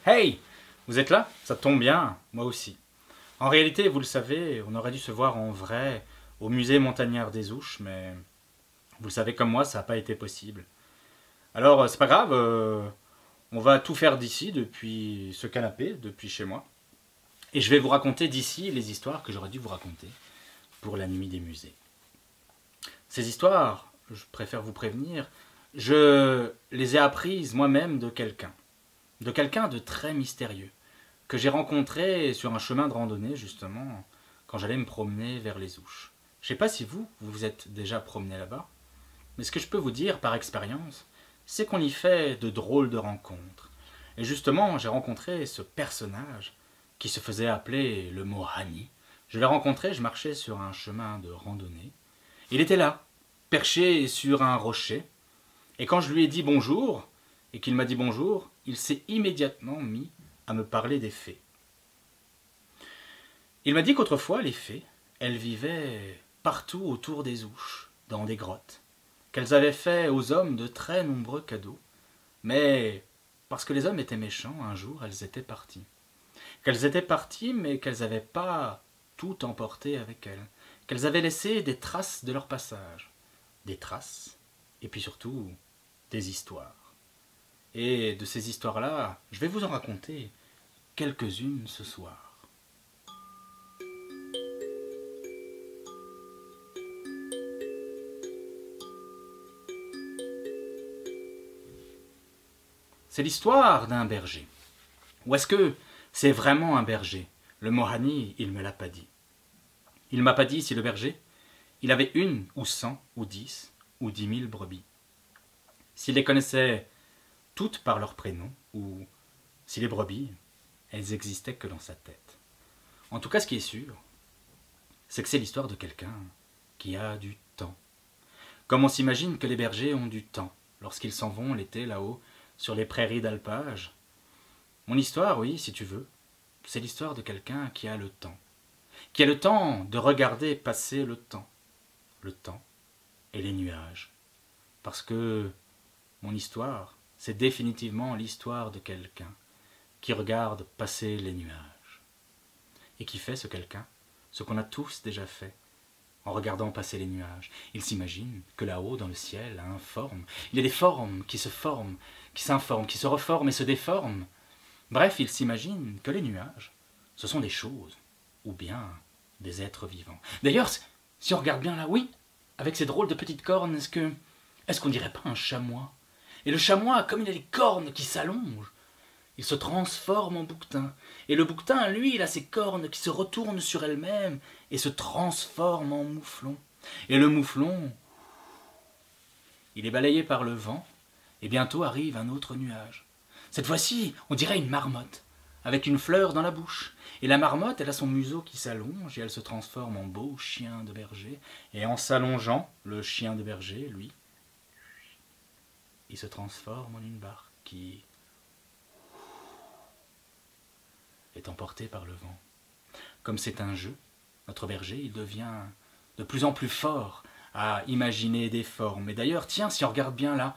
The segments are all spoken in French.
Hey! Vous êtes là? Ça tombe bien, moi aussi. En réalité, vous le savez, on aurait dû se voir en vrai au musée montagnard des Ouches, mais vous le savez comme moi, ça n'a pas été possible. Alors, c'est pas grave, on va tout faire d'ici, depuis ce canapé, depuis chez moi. Et je vais vous raconter d'ici les histoires que j'aurais dû vous raconter pour la nuit des musées. Ces histoires, je préfère vous prévenir, je les ai apprises moi-même de quelqu'un. De quelqu'un de très mystérieux, que j'ai rencontré sur un chemin de randonnée, justement, quand j'allais me promener vers les Ouches. Je ne sais pas si vous vous êtes déjà promené là-bas, mais ce que je peux vous dire par expérience, c'est qu'on y fait de drôles de rencontres. Et justement, j'ai rencontré ce personnage qui se faisait appeler le Mohani. Je l'ai rencontré, je marchais sur un chemin de randonnée. Il était là, perché sur un rocher, et quand je lui ai dit bonjour, et qu'il m'a dit bonjour, il s'est immédiatement mis à me parler des fées. Il m'a dit qu'autrefois, les fées, elles vivaient partout autour des Ouches, dans des grottes, qu'elles avaient fait aux hommes de très nombreux cadeaux, mais parce que les hommes étaient méchants, un jour, elles étaient parties. Qu'elles étaient parties, mais qu'elles n'avaient pas tout emporté avec elles, qu'elles avaient laissé des traces de leur passage, des traces, et puis surtout, des histoires. Et de ces histoires-là, je vais vous en raconter quelques-unes ce soir. C'est l'histoire d'un berger. Ou est-ce que c'est vraiment un berger? Le Mohani, il ne me l'a pas dit. Il ne m'a pas dit si le berger, il avait 1 ou 100 ou 10 ou 10 000 brebis. S'il les connaissait toutes par leur prénom, ou si les brebis, elles existaient que dans sa tête. En tout cas, ce qui est sûr, c'est que c'est l'histoire de quelqu'un qui a du temps. Comme on s'imagine que les bergers ont du temps lorsqu'ils s'en vont l'été là-haut sur les prairies d'alpage. Mon histoire, oui, si tu veux, c'est l'histoire de quelqu'un qui a le temps. Qui a le temps de regarder passer le temps. Le temps et les nuages. Parce que mon histoire, c'est définitivement l'histoire de quelqu'un qui regarde passer les nuages. Et qui fait ce quelqu'un, ce qu'on a tous déjà fait, en regardant passer les nuages. Il s'imagine que là-haut, dans le ciel, il y a des formes qui se forment, qui s'informent, qui se reforment et se déforment. Bref, il s'imagine que les nuages, ce sont des choses, ou bien des êtres vivants. D'ailleurs, si on regarde bien là, oui, avec ces drôles de petites cornes, est-ce qu'on dirait pas un chamois? Et le chamois, comme il a les cornes qui s'allongent, il se transforme en bouquetin. Et le bouquetin, lui, il a ses cornes qui se retournent sur elles-mêmes et se transforment en mouflon. Et le mouflon, il est balayé par le vent, et bientôt arrive un autre nuage. Cette fois-ci, on dirait une marmotte, avec une fleur dans la bouche. Et la marmotte, elle a son museau qui s'allonge, et elle se transforme en beau chien de berger. Et en s'allongeant, le chien de berger, lui, il se transforme en une barque qui est emportée par le vent. Comme c'est un jeu, notre berger, il devient de plus en plus fort à imaginer des formes. Et d'ailleurs, tiens, si on regarde bien là,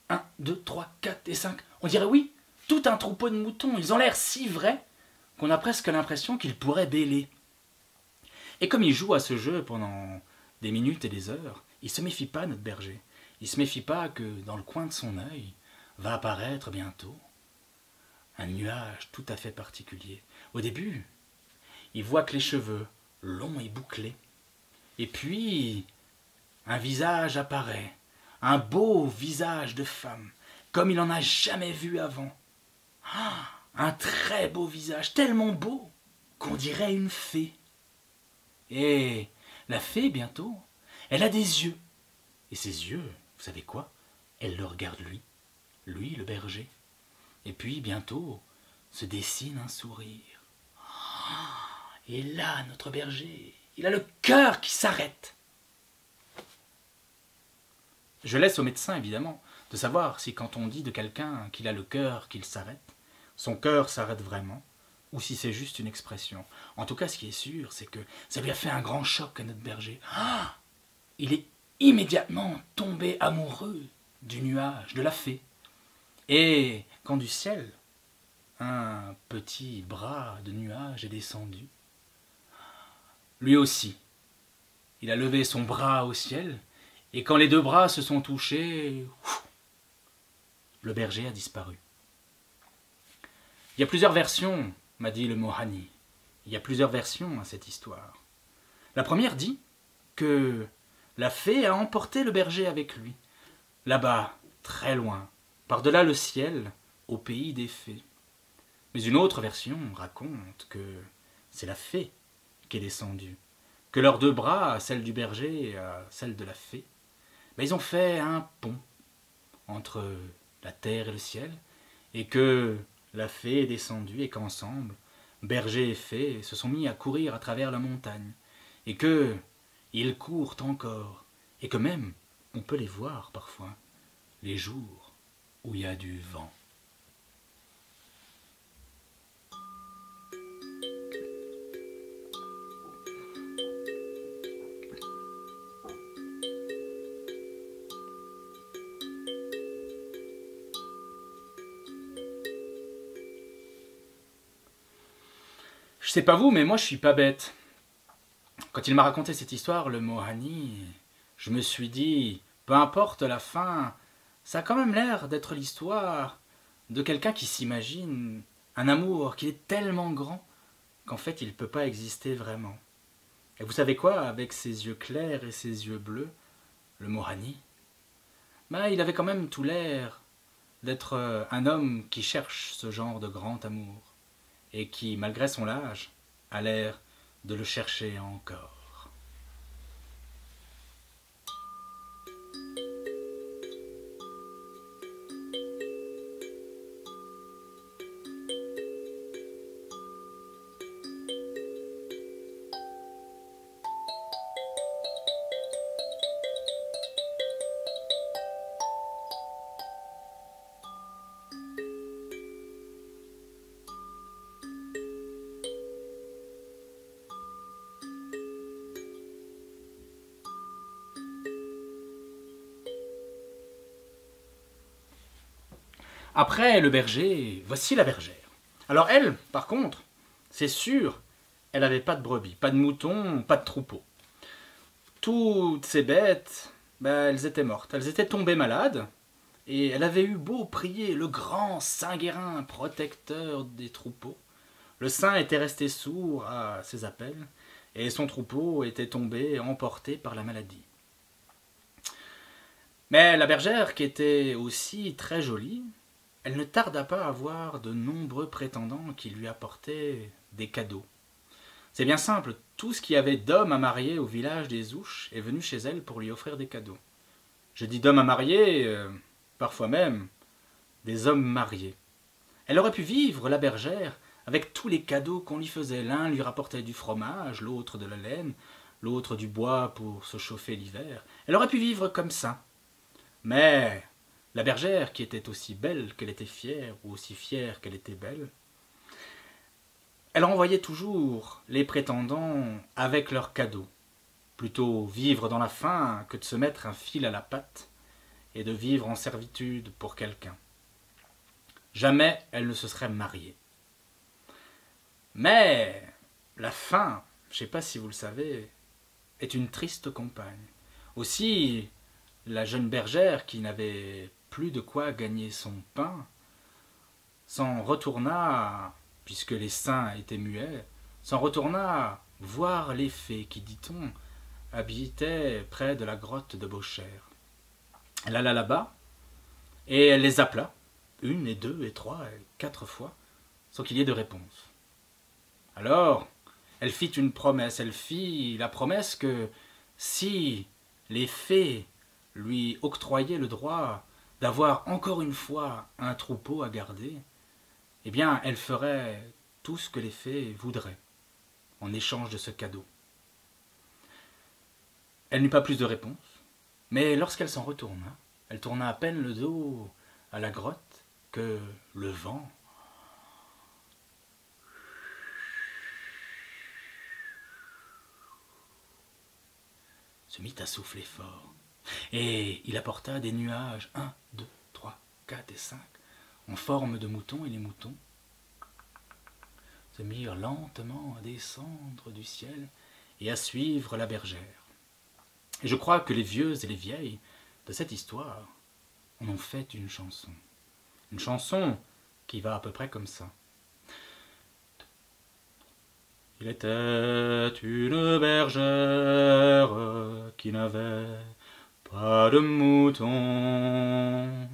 1, 2, 3, 4 et 5, on dirait oui, tout un troupeau de moutons. Ils ont l'air si vrais qu'on a presque l'impression qu'ils pourraient bêler. Et comme il joue à ce jeu pendant des minutes et des heures, il ne se méfie pas, notre berger. Il ne se méfie pas que dans le coin de son œil va apparaître bientôt un nuage tout à fait particulier. Au début, il voit que les cheveux longs et bouclés. Et puis, un visage apparaît, un beau visage de femme, comme il n'en a jamais vu avant. Ah, un très beau visage, tellement beau qu'on dirait une fée. Et la fée, bientôt, elle a des yeux. Et ses yeux, vous savez quoi? Elle le regarde lui, le berger. Et puis, bientôt, se dessine un sourire. Et là, notre berger, il a le cœur qui s'arrête. Je laisse au médecin, évidemment, de savoir si quand on dit de quelqu'un qu'il a le cœur qu'il s'arrête, son cœur s'arrête vraiment, ou si c'est juste une expression. En tout cas, ce qui est sûr, c'est que ça lui a fait un grand choc à notre berger. Ah, il est immédiatement tombé amoureux du nuage, de la fée. Et quand du ciel, un petit bras de nuage est descendu. Lui aussi, il a levé son bras au ciel, et quand les deux bras se sont touchés, le berger a disparu. Il y a plusieurs versions, m'a dit le Mohani. Il y a plusieurs versions à cette histoire. La première dit que la fée a emporté le berger avec lui, là-bas, très loin, par-delà le ciel, au pays des fées. Mais une autre version raconte que c'est la fée qui est descendue, que leurs deux bras, celle du berger et celle de la fée, ils ont fait un pont entre la terre et le ciel, et que la fée est descendue et qu'ensemble, berger et fée se sont mis à courir à travers la montagne, et que ils courent encore, et que même on peut les voir parfois, les jours où il y a du vent. Je sais pas vous, mais moi je suis pas bête. Quand il m'a raconté cette histoire, le Mohani, je me suis dit, peu importe la fin, ça a quand même l'air d'être l'histoire de quelqu'un qui s'imagine un amour qui est tellement grand qu'en fait il ne peut pas exister vraiment. Et vous savez quoi, avec ses yeux clairs et ses yeux bleus, le Mohani, il avait quand même tout l'air d'être un homme qui cherche ce genre de grand amour, et qui, malgré son âge, a l'air de le chercher encore. Après le berger, voici la bergère. Alors elle, par contre, c'est sûr, elle n'avait pas de brebis, pas de moutons, pas de troupeaux. Toutes ces bêtes, elles étaient mortes, elles étaient tombées malades, et elle avait eu beau prier le grand saint Guérin, protecteur des troupeaux. Le saint était resté sourd à ses appels, et son troupeau était tombé, emporté par la maladie. Mais la bergère, qui était aussi très jolie, elle ne tarda pas à voir de nombreux prétendants qui lui apportaient des cadeaux. C'est bien simple, tout ce qu'il y avait d'hommes à marier au village des Ouches est venu chez elle pour lui offrir des cadeaux. Je dis d'hommes à marier, parfois même des hommes mariés. Elle aurait pu vivre, la bergère, avec tous les cadeaux qu'on lui faisait. L'un lui rapportait du fromage, l'autre de la laine, l'autre du bois pour se chauffer l'hiver. Elle aurait pu vivre comme ça. Mais la bergère, qui était aussi belle qu'elle était fière, ou aussi fière qu'elle était belle, elle renvoyait toujours les prétendants avec leurs cadeaux. Plutôt vivre dans la faim que de se mettre un fil à la patte et de vivre en servitude pour quelqu'un. Jamais elle ne se serait mariée. Mais la faim, je ne sais pas si vous le savez, est une triste compagne. Aussi, la jeune bergère qui n'avait plus de quoi gagner son pain s'en retourna, puisque les saints étaient muets, s'en retourna voir les fées qui, dit-on, habitaient près de la grotte de Beauchère. Elle alla là-bas et elle les appela, une et deux et trois et quatre fois, sans qu'il y ait de réponse. Alors, elle fit une promesse, elle fit la promesse que si les fées lui octroyaient le droit d'avoir encore une fois un troupeau à garder, eh bien, elle ferait tout ce que les fées voudraient en échange de ce cadeau. Elle n'eut pas plus de réponse, mais lorsqu'elle s'en retourna, elle tourna à peine le dos à la grotte que le vent se mit à souffler fort. Et il apporta des nuages, 1, 2, 3, 4 et 5, en forme de moutons, et les moutons se mirent lentement à descendre du ciel et à suivre la bergère. Et je crois que les vieux et les vieilles de cette histoire en ont fait une chanson. Une chanson qui va à peu près comme ça. Il était une bergère qui n'avait pas de moutons.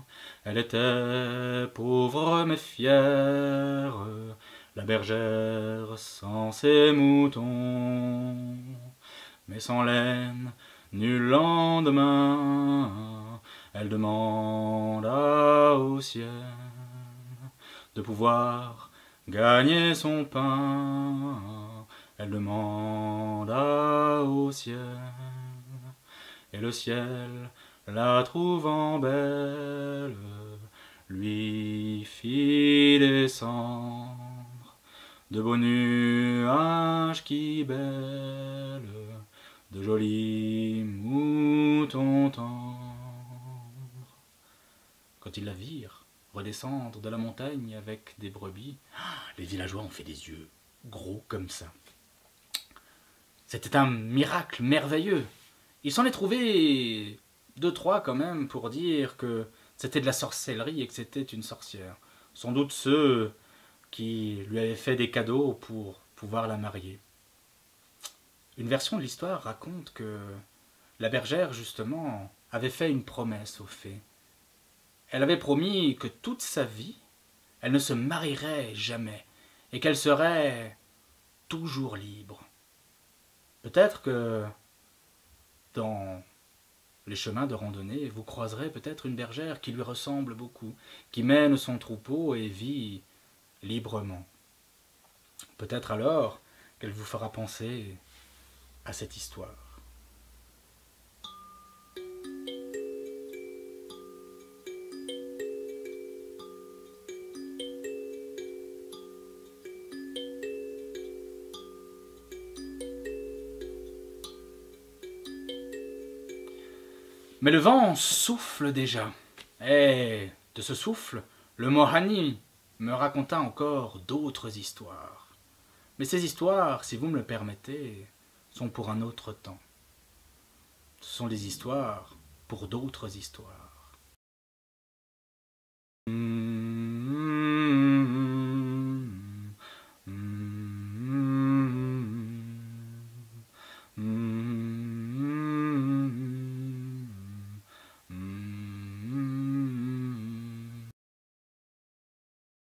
Elle était pauvre mais fière, la bergère sans ses moutons. Mais sans laine, nul lendemain, elle demanda au ciel de pouvoir gagner son pain. Elle demanda au ciel, et le ciel, la trouvant belle, lui fit descendre de beaux nuages qui bêlent, de jolis moutons tendres. Quand ils la virent redescendre de la montagne avec des brebis, les villageois ont fait des yeux gros comme ça. C'était un miracle merveilleux. Il s'en est trouvé 2-3 quand même pour dire que c'était de la sorcellerie et que c'était une sorcière. Sans doute ceux qui lui avaient fait des cadeaux pour pouvoir la marier. Une version de l'histoire raconte que la bergère, justement, avait fait une promesse aux fées. Elle avait promis que toute sa vie, elle ne se marierait jamais et qu'elle serait toujours libre. Peut-être que dans les chemins de randonnée, vous croiserez peut-être une bergère qui lui ressemble beaucoup, qui mène son troupeau et vit librement. Peut-être alors qu'elle vous fera penser à cette histoire. Mais le vent souffle déjà, et de ce souffle, le Mohani me raconta encore d'autres histoires. Mais ces histoires, si vous me le permettez, sont pour un autre temps. Ce sont des histoires pour d'autres histoires.